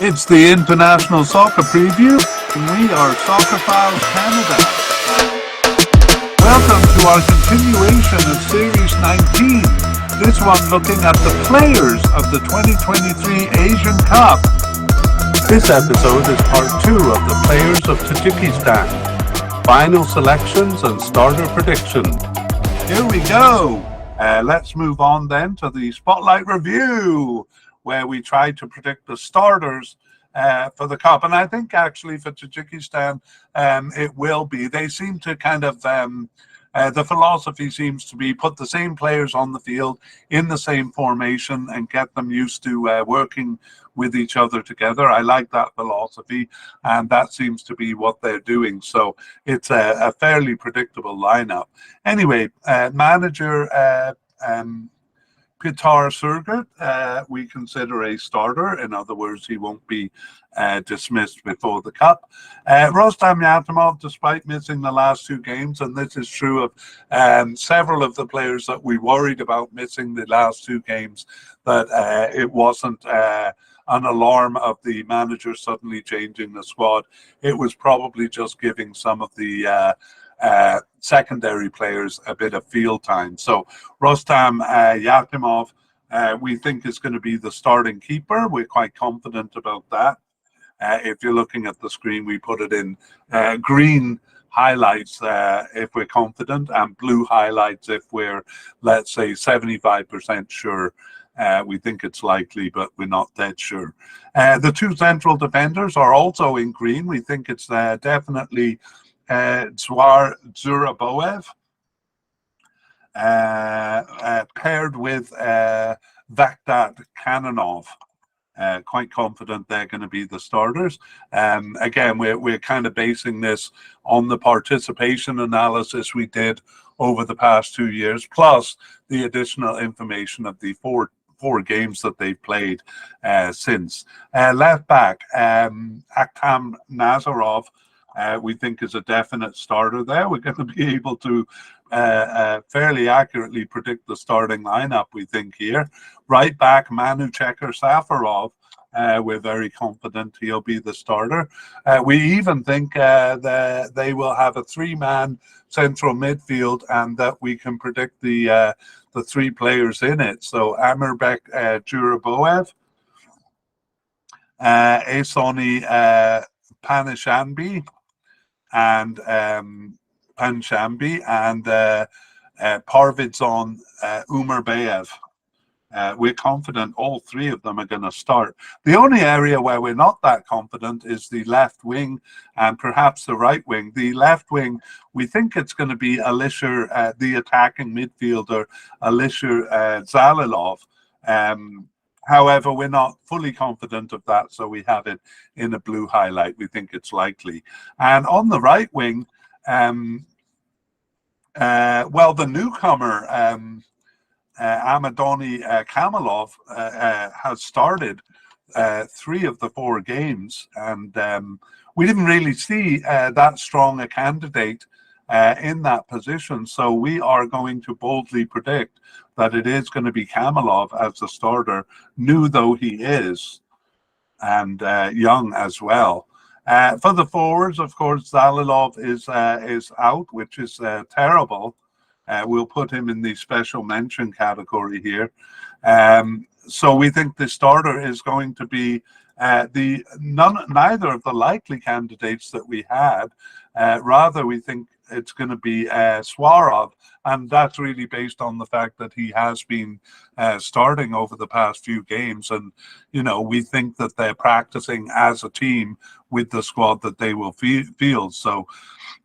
It's the International Soccer Preview. We are Soccer Files Canada. Welcome to our continuation of Series 19. This one looking at the players of the 2023 Asian Cup. This episode is part 2 of the players of Tajikistan. Final selections and starter predictions. Here we go. Let's move on then to the Spotlight Review, where we try to predict the starters for the Cup. And I think actually for Tajikistan, it will be. They seem to kind of, the philosophy seems to be put the same players on the field in the same formation and get them used to working with each other together. I like that philosophy, and that seems to be what they're doing. So it's a fairly predictable lineup. Anyway, manager Pitar Surgut, we consider a starter. In other words, he won't be dismissed before the Cup. Rostam Yatimov, despite missing the last 2 games, and this is true of several of the players that we worried about missing the last 2 games, that it wasn't an alarm of the manager suddenly changing the squad. It was probably just giving some of the secondary players a bit of field time. So Rostam Yatimov, we think is going to be the starting keeper. We're quite confident about that. If you're looking at the screen, we put it in green highlights if we're confident, and blue highlights if we're, let's say, 75% sure. We think it's likely, but we're not dead sure. The 2 central defenders are also in green. We think it's definitely Zwar Zuraboev paired with Vakdat Kanonov. Quite confident they're going to be the starters. Again, we're kind of basing this on the participation analysis we did over the past 2 years, plus the additional information of the four games that they've played since. Left back, Akhtam Nazarov, we think is a definite starter there. We're going to be able to fairly accurately predict the starting lineup, we think, here. Right back, Manu Checker Safarov, we're very confident he'll be the starter. We even think that they will have a 3-man central midfield, and that we can predict the 3 players in it. So Amirbek Juraboev, Esoni Panshambi, and Parvidzon Umerbayev. We're confident all 3 of them are going to start. The only area where we're not that confident is the left wing and perhaps the right wing. The left wing, we think it's going to be Alisher, the attacking midfielder, Alisher Zalilov. However, we're not fully confident of that, so we have it in a blue highlight. We think it's likely. And on the right wing, well, the newcomer, Amadoni Kamalov, has started 3 of the 4 games, and we didn't really see that strong a candidate in that position. So we are going to boldly predict that it is going to be Kamalov as the starter, new though he is, and young as well. For the forwards, of course, Zalilov is out, which is terrible. We'll put him in the special mention category here. So we think the starter is going to be neither of the likely candidates that we had. Rather, we think it's going to be Swarov, and that's really based on the fact that he has been starting over the past few games, and we think that they're practicing as a team with the squad that they will field. So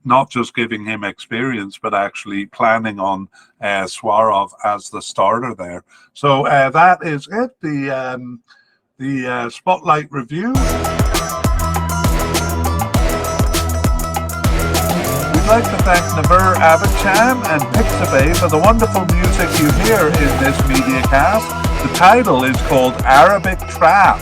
not just giving him experience, but actually planning on Swarov as the starter there. So that is it, the Spotlight Review. We'd like to thank Naver Avacham and Pixabay for the wonderful music you hear in this mediacast. The title is called Arabic Trap.